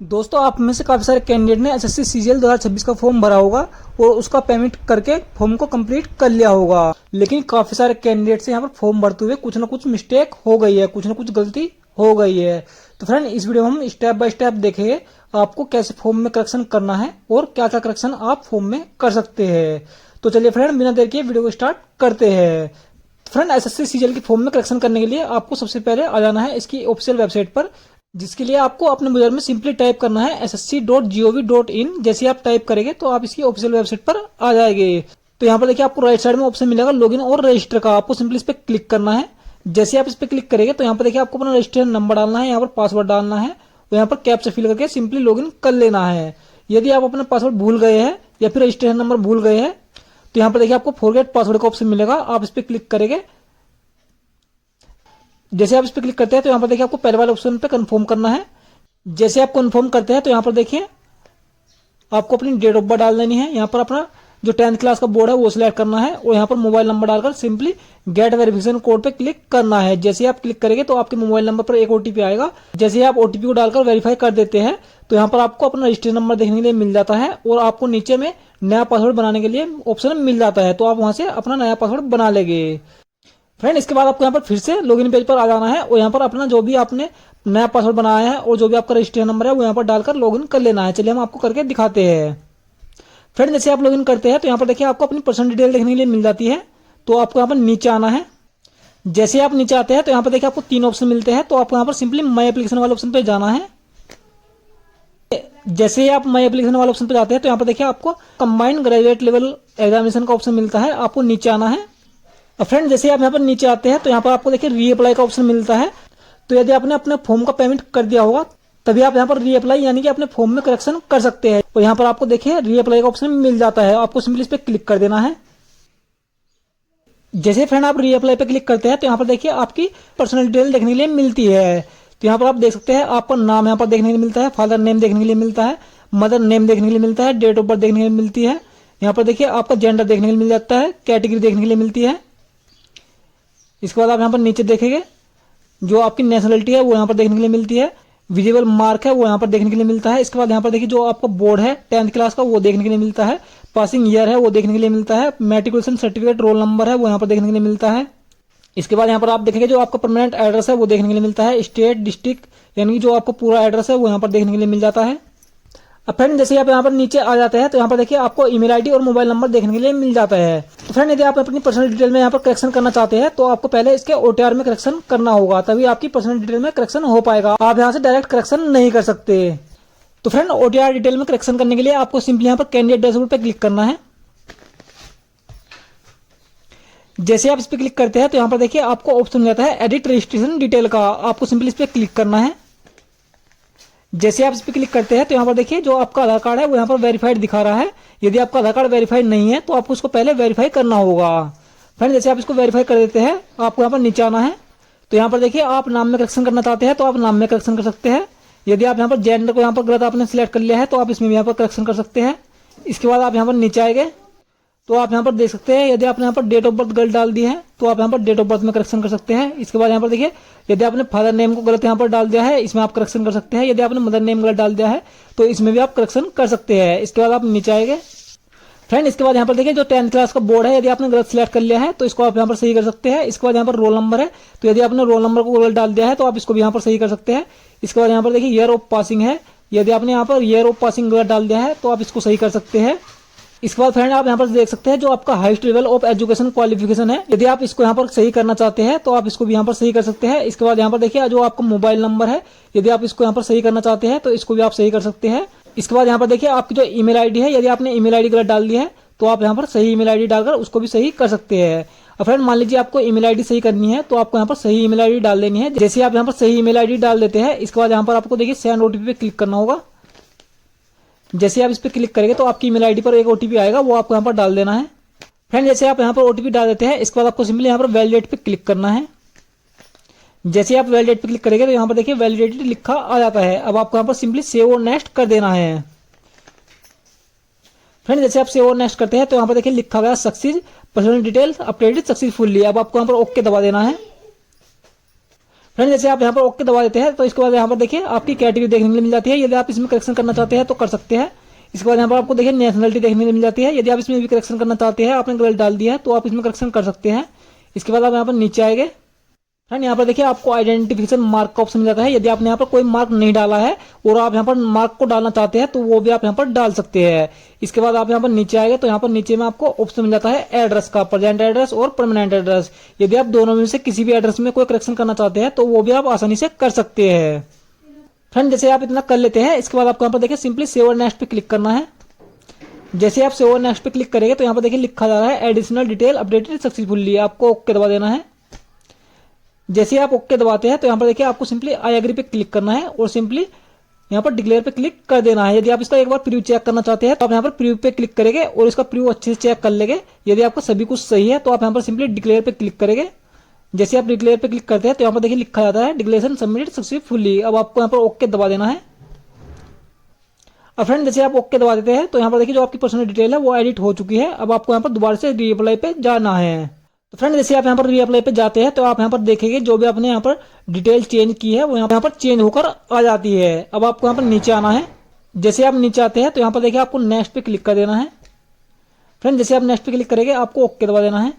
दोस्तों, आप में से काफ़ी सारे कैंडिडेट ने एसएससी सीजीएल 2026 का फॉर्म भरा होगा और उसका पेमेंट करके फॉर्म को कंप्लीट कर लिया होगा। लेकिन काफ़ी सारे कैंडिडेट से यहाँ पर फॉर्म भरते हुए कुछ ना कुछ मिस्टेक हो गई है, कुछ ना कुछ गलती हो गई है। तो फ्रेंड, इस वीडियो में हम स्टेप बाय स्टेप देखेंगे आपको कैसे फॉर्म में करेक्शन करना है और क्या क्या करेक्शन आप फॉर्म में कर सकते हैं। तो चलिए फ्रेंड, बिना देर किए वीडियो को स्टार्ट करते हैं। फ्रेंड, एसएससी सीजीएल के फॉर्म में करेक्शन करने के लिए आपको सबसे पहले आ जाना है इसकी ऑफिशियल वेबसाइट पर, जिसके लिए आपको अपने ब्राउज़र में सिंपली टाइप करना है ssc.gov.in। जैसे आप टाइप करेंगे तो आप इसकी ऑफिशियल वेबसाइट पर आ जाएंगे। तो यहाँ पर देखिए आपको राइट साइड में ऑप्शन मिलेगा लॉगिन और रजिस्टर का, आपको सिंपली इस पर क्लिक करना है। जैसे आप इस पर क्लिक करेंगे तो यहाँ पर देखिए आपको अपना रजिस्ट्रेशन नंबर डालना है, यहाँ पर पासवर्ड डालना है और यहाँ पर कैप्चा फिल करके सिंपली लॉगिन कर लेना है। यदि आप अपना पासवर्ड भूल गए हैं या फिर रजिस्ट्रेशन नंबर भूल गए हैं तो यहाँ पर देखिए आपको फॉरगेट पासवर्ड का ऑप्शन मिलेगा, आप इस पर क्लिक करेंगे। जैसे आप इस पर क्लिक करते हैं तो यहाँ पर देखिए आपको पहले वाले ऑप्शन पे कंफर्म करना है। जैसे आप कंफर्म करते हैं तो यहाँ पर देखिए आपको अपनी डेट ऑफ बर्थ डाल देनी है, यहाँ पर अपना जो 10th क्लास का बोर्ड है वो सिलेक्ट करना है और यहाँ पर मोबाइल नंबर डालकर सिंपली गेट वेरिफिकेशन कोड पे क्लिक करना है। जैसे आप क्लिक करेंगे तो आपके मोबाइल नंबर पर एक ओटीपी आएगा। जैसे आप ओटीपी को डालकर वेरीफाई कर देते हैं तो यहाँ पर आपको अपना रजिस्ट्रेशन नंबर देखने के लिए मिल जाता है और आपको नीचे में नया पासवर्ड बनाने के लिए ऑप्शन मिल जाता है, तो आप वहां से अपना नया पासवर्ड बना लेंगे। फ्रेंड, इसके बाद आपको यहाँ पर फिर से लॉगिन पेज पर आ जाना है और यहाँ पर अपना जो भी आपने नया पासवर्ड बनाया है और जो भी आपका रजिस्ट्रेशन नंबर है वो यहाँ पर डालकर लॉगिन कर लेना है। चलिए हम आपको करके दिखाते हैं। फ्रेंड, जैसे आप लॉगिन करते हैं तो यहाँ पर देखिए आपको अपनी पर्सनल डिटेल देखने के लिए मिल जाती है, तो आपको यहाँ पर नीचे आना है। जैसे आप नीचे आते हैं तो यहाँ पर देखिए आपको 3 ऑप्शन मिलते हैं, तो आपको यहाँ पर सिंपली माई एप्लीकेशन वाले ऑप्शन पर जाना है। जैसे ही आप माई एप्लीकेशन वाले ऑप्शन पर जाते हैं तो यहाँ पर देखिए आपको कंबाइंड ग्रेजुएट लेवल एग्जामिनेशन का ऑप्शन मिलता है, आपको नीचे आना है। अब फ्रेंड, जैसे आप यहाँ पर नीचे आते हैं तो यहाँ पर आपको देखिए रीअप्लाई का ऑप्शन मिलता है। तो यदि आपने अपने फॉर्म का पेमेंट कर दिया होगा तभी आप यहाँ पर रीअप्लाई यानी कि अपने फॉर्म में करेक्शन कर सकते हैं। और यहाँ पर आपको देखिए रीअप्लाई का ऑप्शन मिल जाता है, आपको सिंपली इस पर क्लिक कर देना है। जैसे फ्रेंड आप रीअप्लाई पे क्लिक करते हैं तो यहाँ पर देखिए आपकी पर्सनल डिटेल देखने के लिए मिलती है। तो यहाँ पर आप देख सकते हैं आपका नाम यहाँ पर देखने के लिए मिलता है, फादर नेम देखने के लिए मिलता है, मदर नेम देखने के लिए मिलता है, डेट ऑफ बर्थ देखने के लिए मिलती है। यहाँ पर देखिए आपका जेंडर देखने के लिए मिल जाता है, कैटेगरी देखने के लिए मिलती है। इसके बाद आप यहाँ पर नीचे देखेंगे जो आपकी नेशनलिटी है वो यहाँ पर देखने के लिए मिलती है, विजिबल मार्क है वो यहाँ पर देखने के लिए मिलता है। इसके बाद यहाँ पर देखिए जो आपका बोर्ड है 10th क्लास का वो देखने के लिए मिलता है, पासिंग ईयर है वो देखने के लिए मिलता है, मैट्रिकुलेशन सर्टिफिकेट रोल नंबर है वो यहाँ पर देखने के लिए मिलता है। इसके बाद यहाँ पर आप देखेंगे जो आपका परमानेंट एड्रेस है वो देखने के लिए मिलता है, स्टेट डिस्ट्रिक्ट यानी कि जो आपका पूरा एड्रेस है वो यहाँ पर देखने के लिए मिल जाता है। अब फ्रेंड, जैसे आप यहाँ पर नीचे आ जाते हैं तो यहाँ पर देखिए आपको ईमेल आईडी और मोबाइल नंबर देखने के लिए मिल जाता है। तो फ्रेंड, यदि आप अपनी पर्सनल डिटेल में यहाँ पर करेक्शन करना चाहते हैं तो आपको पहले इसके ओटीआर में करेक्शन करना होगा, तभी आपकी पर्सनल डिटेल में करेक्शन हो पाएगा। आप यहाँ से डायरेक्ट करेक्शन नहीं कर सकते। तो फ्रेंड, ओटीआर डिटेल में करेक्शन करने के लिए आपको सिंपली यहाँ पर कैंडिडेट डैशबोर्ड पर क्लिक करना है। जैसे आप इस पर क्लिक करते हैं तो यहाँ पर देखिए आपको ऑप्शन मिलता है एडिट रजिस्ट्रेशन डिटेल का, आपको सिंपली इस पर क्लिक करना है। जैसे आप इस पर क्लिक करते हैं तो यहाँ पर देखिए जो आपका आधार कार्ड है वो यहाँ पर वेरीफाइड दिखा रहा है। यदि आपका आधार कार्ड वेरीफाइड नहीं है तो आपको उसको पहले वेरीफाई करना होगा। फ्रेंड, जैसे आप इसको वेरीफाई कर देते हैं आपको यहाँ पर नीचे आना है। तो यहाँ पर देखिए आप नाम में करेक्शन करना चाहते हैं तो आप नाम में करेक्शन कर सकते हैं। यदि आप यहाँ पर जेंडर को यहाँ पर गलत आपने सिलेक्ट कर लिया है तो आप इसमें भी यहाँ पर करेक्शन कर सकते हैं। इसके बाद आप यहाँ पर नीचे आएंगे तो आप यहाँ पर देख सकते हैं यदि आपने यहाँ पर डेट ऑफ बर्थ गलत डाल दी है तो आप यहाँ पर डेट ऑफ बर्थ में करेक्शन कर सकते हैं। इसके बाद यहाँ पर देखिए यदि आपने फादर नेम को गलत यहाँ पर डाल दिया है इसमें आप करेक्शन कर सकते हैं। यदि आपने मदर नेम गलत डाल दिया है तो इसमें भी आप करेक्शन कर सकते हैं। इसके बाद आप नीचे आएंगे। फ्रेंड, इसके बाद यहाँ पर देखिए जो 10th क्लास का बोर्ड है यदि आपने गलत सिलेक्ट कर लिया है तो इसको आप यहाँ पर सही कर सकते हैं। इसके बाद यहाँ पर रोल नंबर है तो यदि आपने रोल नंबर को गलत डाल दिया है तो आप इसको भी यहाँ पर सही कर सकते हैं। इसके बाद यहाँ पर देखिए ईयर ऑफ पासिंग है, यदि आपने यहाँ पर ईयर ऑफ पासिंग गलत डाल दिया है तो आप इसको सही कर सकते हैं। इसके बाद फ्रेंड आप यहाँ पर देख सकते हैं जो आपका highest level of education qualification है, यदि आप इसको यहाँ पर सही करना चाहते हैं तो आप इसको भी यहाँ पर सही कर सकते हैं। इसके बाद यहाँ पर देखिए जो आपका मोबाइल नंबर है यदि आप इसको यहाँ पर सही करना चाहते हैं तो इसको भी आप सही कर सकते हैं। इसके बाद यहाँ पर देखिए आपकी जो ईमेल आईडी है यदि आपने ईमेल आईडी गलत डाल दी है तो आप यहाँ पर सही ईमेल आईडी डालकर उसको भी सही कर सकते हैं। अब फ्रेंड, मान लीजिए आपको ईमेल आईडी सही करनी है तो आपको यहाँ पर सही ईमेल आईडी डाल देनी है। जैसे आप यहाँ पर सही ईमेल आईडी डाल देते हैं इसके बाद यहाँ पर आपको देखिए सेंड ओटीपी पे क्लिक करना होगा। जैसे आप इस पर क्लिक करेंगे तो आपकी ईमेल आईडी पर एक ओटीपी आएगा, वो आपको यहाँ पर डाल देना है। फ्रेंड, जैसे आप यहाँ पर ओटीपी डाल देते हैं इसके बाद आपको सिंपली यहाँ पर वैलिडेट पे क्लिक करना है। जैसे आप वैलिडेट पे क्लिक करेंगे तो यहाँ पर देखिए वैलिडिटी लिखा आ जाता है। अब आपको यहाँ पर सिंपली सेव और नेक्स्ट कर देना है। फ्रेंड, जैसे आप सेव और नेक्स्ट करते हैं तो यहाँ पर देखिए लिखा गया success personal details updated successfully. अब आपको यहाँ पर ओके दबा देना है। फ्रेंड जैसे आप यहाँ पर ओके दबा देते हैं तो इसके बाद यहाँ पर देखिए आपकी कैटेगरी देखने के लिए मिल जाती है। यदि आप इसमें करेक्शन करना चाहते हैं तो कर सकते हैं। इसके बाद यहाँ पर आपको देखिए नेशनलिटी देखने के लिए मिल जाती है। यदि आप इसमें भी करेक्शन करना चाहते हैं, आपने गलत डाल दिया है तो आप इसमें करेक्शन कर सकते हैं। इसके बाद आप यहाँ पर नीचे आएंगे। फ्रेंड यहाँ पर देखिए आपको आइडेंटिफिकेशन मार्क का ऑप्शन मिल जाता है। यदि आपने यहाँ पर कोई मार्क नहीं डाला है और आप यहाँ पर मार्क को डालना चाहते हैं तो वो भी आप यहाँ पर डाल सकते हैं। इसके बाद आप यहाँ पर नीचे आएंगे तो यहाँ पर नीचे में आपको ऑप्शन मिल जाता है एड्रेस का, प्रेजेंट एड्रेस और परमानेंट एड्रेस। यदि आप दोनों में से किसी भी एड्रेस में कोई करेक्शन करना चाहते हैं तो वो भी आप आसानी से कर सकते हैं। फ्रेंड जैसे आप इतना कर लेते हैं, इसके बाद आपको यहाँ पर देखिए सिंपली सेव और नेक्स्ट पे क्लिक करना है। जैसे आप सेव और नेक्स्ट पे क्लिक करेंगे तो यहाँ पर देखिए लिखा जा रहा है एडिशनल डिटेल अपडेटेड सक्सेसफुली, आपको ओके दबा देना है। जैसे आप ओके दबाते हैं तो यहाँ पर देखिए आपको सिंपली आई एग्री पे क्लिक करना है और सिंपली यहाँ पर डिक्लेयर पे क्लिक कर देना है। यदि आप इसका एक बार प्रीव्यू चेक करना चाहते हैं तो आप यहाँ पर प्रीव्यू पे क्लिक करेंगे और इसका प्रीव्यू अच्छे से चेक कर लेंगे। यदि आपका सभी कुछ सही है तो आप यहाँ पर सिंपली डिक्लेयर पे क्लिक करेंगे। जैसे आप डिक्लेयर पे क्लिक करते हैं तो यहाँ पर देखिए लिखा जाता है डिक्लेरेशन सबमिटेड सक्सेसफुली। अब आपको यहाँ पर ओके दबा देना है। अब फ्रेंड जैसे आप ओके दबा देते हैं तो यहाँ पर देखिए जो आपकी पर्सनल डिटेल है वो एडिट हो चुकी है। अब आपको यहाँ पर दोबारा से रीअप्लाई पे जाना है। तो फ्रेंड जैसे आप यहाँ पर रीअप्लाई पे जाते हैं तो आप यहाँ पर देखेंगे जो भी आपने यहाँ पर डिटेल चेंज की है वो यहाँ पर चेंज होकर आ जाती है। अब आपको यहाँ पर नीचे आना है। जैसे आप नीचे आते हैं तो यहाँ पर देखिए आपको नेक्स्ट पे क्लिक कर देना है। फ्रेंड जैसे आप नेक्स्ट पे क्लिक करेंगे आपको ओके दबा देना है।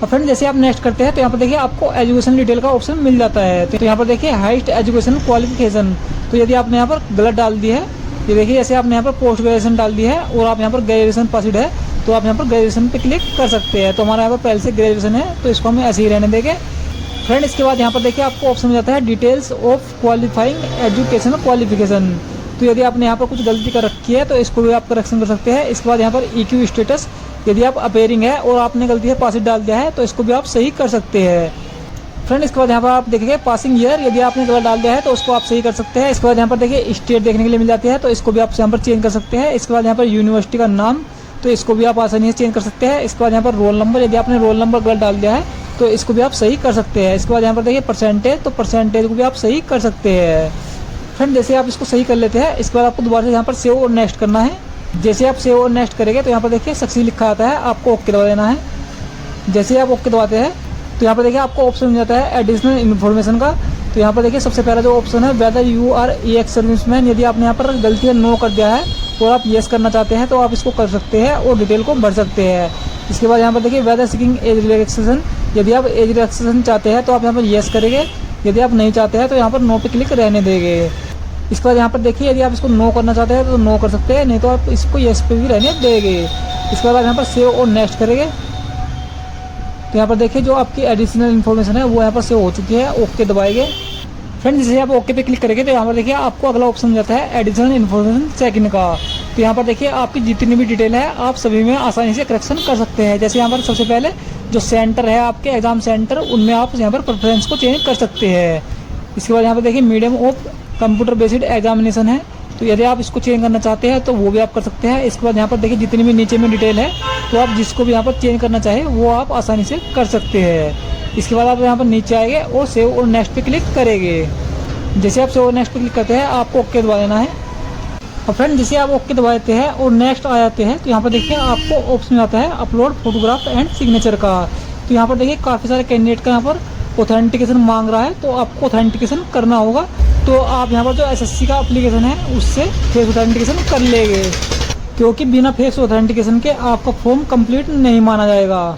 और फ्रेंड जैसे आप नेक्स्ट करते हैं तो यहाँ पर देखिए आपको एजुकेशन डिटेल का ऑप्शन मिल जाता है। तो यहाँ पर देखिए हाईएस्ट एजुकेशन क्वालिफिकेशन, तो यदि आपने यहाँ पर गलत डाल दी है, ये देखिए जैसे आपने यहाँ पर पोस्ट ग्रेजुएशन डाल दी है और आप यहाँ पर ग्रेजुएशन पासिड है तो आप यहाँ पर ग्रेजुएशन पे क्लिक कर सकते हैं। तो हमारा यहाँ पर पहले से ग्रेजुएशन है तो इसको हम ऐसे ही रहने देंगे। फ्रेंड इसके बाद यहाँ पर देखिए आपको ऑप्शन मिल जाता है details of qualifying education qualification. तो यदि आपने यहाँ पर कुछ गलती कर रखी है तो इसको भी आप करेक्शन कर सकते हैं। इसके बाद यहाँ पर EQ स्टेटस, यदि आप अपेयरिंग है और आपने गलती से पासिड डाल दिया है तो इसको भी आप सही कर सकते हैं। फ्रेंड इसके बाद यहाँ पर आप देखेंगे पासिंग ईयर, यदि आपने गलत डाल दिया है तो उसको आप सही कर सकते हैं। इसके बाद यहाँ पर देखिए स्टेट देखने के लिए मिल जाती है तो इसको भी आप यहाँ पर चेंज कर सकते हैं। इसके बाद यहाँ पर यूनिवर्सिटी का नाम, तो इसको भी आप आसानी से चेंज कर सकते हैं। इसके बाद यहाँ पर रोल नंबर, यदि आपने रोल नंबर गलत डाल दिया है तो इसको भी आप सही कर सकते हैं। इसके बाद यहाँ पर देखिए परसेंटेज, तो परसेंटेज को भी आप सही कर सकते हैं। फ्रेंड जैसे आप इसको सही कर लेते हैं इसके बाद आपको दोबारा से यहाँ पर सेव और नेक्स्ट करना है। जैसे आप सेव और नेक्स्ट करेंगे तो यहाँ पर देखिए सक्सेस लिखा आता है, आपको ओके दबा देना है। जैसे आप ओके दबाते हैं तो यहाँ पर देखिए आपको ऑप्शन मिल जाता है एडिशनल इन्फॉर्मेशन का। तो यहाँ पर देखिए सबसे पहला जो ऑप्शन है whether you are ex serviceman, यदि आपने यहाँ पर गलती से नो कर दिया है और आप येस करना चाहते हैं तो आप इसको कर सकते हैं और डिटेल को भर सकते हैं। इसके बाद यहाँ पर देखिए वेदर सीकिंग एज रिलैक्सेशन, यदि आप एज रिलैक्सेशन चाहते हैं तो आप यहाँ पर येस करेंगे। यदि आप नहीं चाहते हैं तो यहाँ पर नो पे क्लिक रहने देंगे। इसके बाद यहाँ पर देखिए यदि आप इसको नो करना चाहते हैं तो नो कर सकते हैं, नहीं तो आप इसको येस पे भी रहने देंगे। इसके बाद आप यहाँ पर सेव और नेक्स्ट करेंगे तो यहाँ पर देखिए जो आपकी एडिशनल इन्फॉर्मेशन है वो यहाँ पर सेव हो चुकी है, ओके दबाएंगे। फ्रेंड जैसे आप ओके पे क्लिक करेंगे तो यहाँ पर देखिए आपको अगला ऑप्शन मिल जाता है एडिशनल इन्फॉर्मेशन चेक इन का। तो यहाँ पर देखिए आपकी जितनी भी डिटेल है आप सभी में आसानी से करेक्शन कर सकते हैं। जैसे यहाँ पर सबसे पहले जो सेंटर है आपके एग्जाम सेंटर, उनमें आप यहाँ पर प्रेफरेंस को चेंज कर सकते हैं। इसके बाद यहाँ पर देखिए medium of computer based examination है, तो यदि आप इसको चेंज करना चाहते हैं तो वो भी आप कर सकते हैं। इसके बाद यहाँ पर देखिए जितनी भी नीचे में डिटेल है तो आप जिसको भी यहाँ पर चेंज करना चाहें वो आप आसानी से कर सकते हैं। इसके बाद आप यहाँ पर नीचे आएंगे और सेव और नेक्स्ट पे क्लिक करेंगे। जैसे आप सेव और नेक्स्ट पे क्लिक करते हैं आपको ओके दबा देना है। और फ्रेंड जैसे आप ओके दबा देते हैं और नेक्स्ट आ जाते हैं तो यहाँ पर देखिए आपको ऑप्शन आता है अपलोड फोटोग्राफ एंड सिग्नेचर का। तो यहाँ पर देखिए काफ़ी सारे कैंडिडेट का यहाँ पर ऑथेंटिकेशन मांग रहा है तो आपको ऑथेंटिकेशन करना होगा। तो आप यहाँ पर जो SSC का एप्लीकेशन है उससे फेस ऑथेंटिकेशन कर लेंगे, क्योंकि बिना फेस ऑथेंटिकेशन के आपका फॉर्म कंप्लीट नहीं माना जाएगा।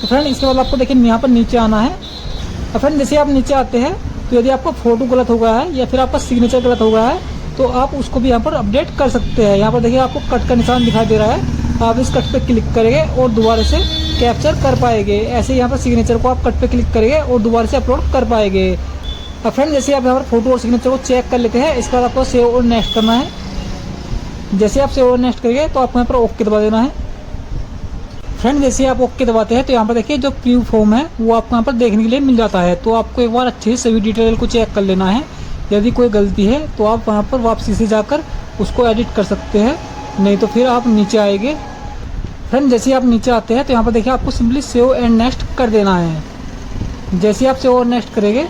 तो फ्रेंड इसके बाद आपको देखिए यहाँ पर नीचे आना है। और फ्रेंड जैसे आप नीचे आते हैं तो यदि आपका फोटो गलत हो गया है या फिर आपका सिग्नेचर गलत हो गया है तो आप उसको भी यहाँ पर अपडेट कर सकते हैं। यहाँ पर देखिए आपको कट का निशान दिखाई दे रहा है, आप इस कट पे क्लिक करेंगे और दोबारा से कैप्चर कर पाएंगे। ऐसे यहाँ पर सिग्नेचर को आप कट पे क्लिक करेंगे और दोबारा से अपलोड कर पाएंगे। अब फ्रेंड जैसे आप यहाँ पर फोटो और सिग्नेचर को चेक कर लेते हैं इसके बाद आपको सेव और नेक्स्ट करना है। जैसे आप सेव और नेक्स्ट करेंगे तो आपको यहाँ पर ओके दबा देना है। फ्रेंड जैसे आप ओके दबाते हैं तो यहाँ पर देखिए जो प्रीव्यू फॉर्म है वो आपको यहाँ पर देखने के लिए मिल जाता है। तो आपको एक बार अच्छे से सभी डिटेल को चेक कर लेना है। यदि कोई गलती है तो आप वहाँ पर वापसी से जाकर उसको एडिट कर सकते हैं, नहीं तो फिर आप नीचे आएंगे। फ्रेंड जैसे आप नीचे आते हैं तो यहाँ पर देखिए आपको सिंपली सेव एंड नेक्स्ट कर देना है। जैसे आप सेव और नेक्स्ट करेंगे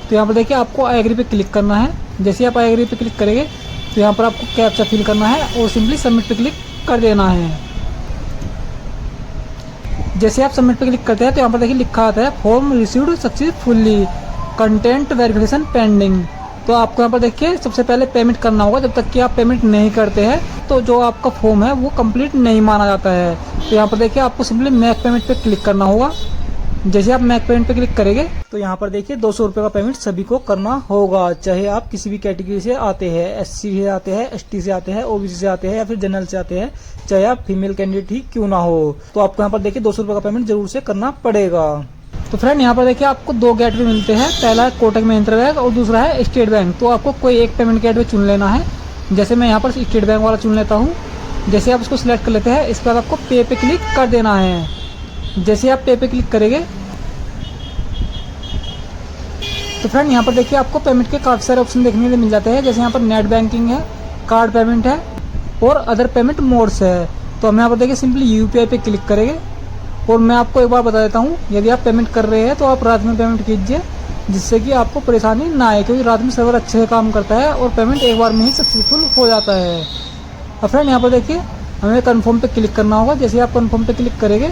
तो यहाँ पर देखिए आपको आई एग्री पे क्लिक करना है। जैसे आप आई एग्री पे क्लिक करेंगे तो यहाँ पर आपको कैप्चा फिल करना है और सिंपली सबमिट पे क्लिक कर देना है। जैसे आप सबमिट पे क्लिक करते हैं तो यहाँ पर देखिए लिखा आता है form received successfully. Content verification pending. तो आपको यहाँ पर देखिए सबसे पहले पेमेंट करना होगा। जब तक कि आप पेमेंट नहीं करते हैं तो जो आपका फॉर्म है वो कंप्लीट नहीं माना जाता है। तो यहाँ पर देखिए आपको सिंपली मेक पेमेंट पे क्लिक करना होगा। जैसे आप मेक पेमेंट पे क्लिक करेंगे तो यहाँ पर देखिए 200 रुपये का पेमेंट सभी को करना होगा, चाहे आप किसी भी कैटेगरी से आते हैं, SC से आते हैं, ST से आते हैं, OBC से आते हैं या फिर जनरल से आते हैं, चाहे आप फीमेल कैंडिडेट ही क्यों ना हो। तो आपको यहाँ पर देखिए 200 रुपये का पेमेंट जरूर से करना पड़ेगा। तो फ्रेंड यहाँ पर देखिए आपको 2 गेटवे मिलते हैं, पहला है कोटक महिंद्रा बैंक और दूसरा है स्टेट बैंक। तो आपको कोई एक पेमेंट गेटवे चुन लेना है। जैसे मैं यहाँ पर स्टेट बैंक वाला चुन लेता हूँ। जैसे आप उसको सिलेक्ट कर लेते हैं, इसके बाद आपको पे पे क्लिक कर देना है। जैसे आप पे पे क्लिक करेंगे तो फ्रेंड यहाँ पर देखिए आपको पेमेंट के काफ़ी सारे ऑप्शन देखने के लिए मिल जाते हैं। जैसे यहाँ पर नेट बैंकिंग है, कार्ड पेमेंट है और अदर पेमेंट मोड्स है। तो हम यहाँ पर देखिए सिंपली UPI पे क्लिक करेंगे। और मैं आपको एक बार बता देता हूँ, यदि आप पेमेंट कर रहे हैं तो आप रात में पेमेंट कीजिए, जिससे कि आपको परेशानी ना आए, क्योंकि रात में सर्वर अच्छे से काम करता है और पेमेंट एक बार में ही सक्सेसफुल हो जाता है। और फ्रेंड यहाँ पर देखिए हमें कन्फर्म पे क्लिक करना होगा। जैसे आप कन्फर्म पे क्लिक करेंगे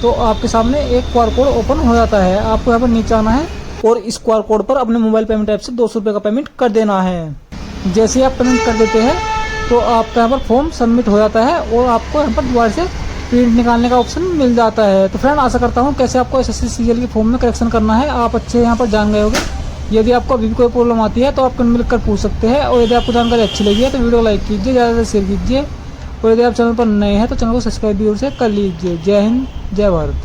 तो आपके सामने एक QR कोड ओपन हो जाता है। आपको यहाँ पर नीचे आना है और इस QR कोड पर अपने मोबाइल पेमेंट ऐप से 200 रुपये का पेमेंट कर देना है। जैसे आप पेमेंट कर देते हैं तो आपका यहाँ पर फॉर्म सबमिट हो जाता है और आपको यहाँ पर दोबारा से प्रिंट निकालने का ऑप्शन मिल जाता है। तो फ्रेंड आशा करता हूँ कैसे आपको SSC CGL के फॉर्म में करेक्शन करना है आप अच्छे यहाँ पर जान गए होंगे। यदि आपको अभी भी कोई प्रॉब्लम आती है तो आप कमेंट मिलकर पूछ सकते हैं। और यदि आपको जानकारी अच्छी लगी है तो वीडियो को लाइक कीजिए, ज़्यादा से शेयर कीजिए। और यदि आप चैनल पर नए हैं तो चैनल को सब्सक्राइब भी जरूर से कर लीजिए। जय हिंद, जय भारत।